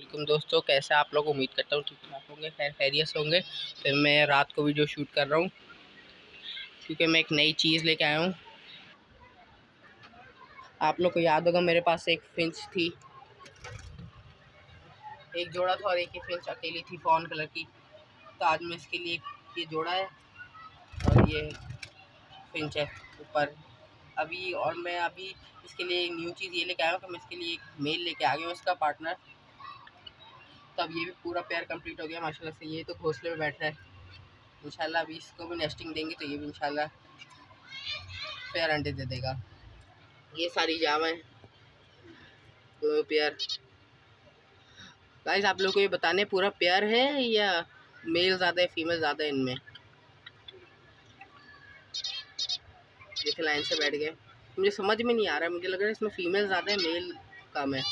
वालेकुम दोस्तों, कैसे आप लोग? उम्मीद करता हूँ ठीक ठाक होंगे, खैर खैरियत से होंगे। फिर मैं रात को वीडियो शूट कर रहा हूँ क्योंकि मैं एक नई चीज़ लेके आया हूँ। आप लोग को याद होगा मेरे पास एक फिंच थी, एक जोड़ा था और एक ही फिंच अकेली थी फॉन कलर की। तो आज मैं इसके लिए ये जोड़ा है और ये फिंच है ऊपर अभी। और मैं अभी इसके लिए एक न्यू चीज़ ये लेके आया हूँ कि मैं इसके लिए एक मेल लेके आ गया हूँ, इसका पार्टनर। तो अब ये भी पूरा पेयर कंप्लीट हो गया माशाल्लाह से। ये तो घोंसले में बैठ रहा है, इंशाल्लाह अभी इसको भी नेस्टिंग देंगे तो ये भी इंशाल्लाह पेयर अंडे दे देगा। ये सारी जावा है तो पेयर। गाइस आप लोगों को ये बताने पूरा पेयर है या मेल ज़्यादा है फीमेल ज़्यादा है इनमें। देखिए लाइन से बैठ गए, मुझे समझ में नहीं आ रहा है, मुझे लग रहा है इसमें फीमेल ज़्यादा है मेल कम है।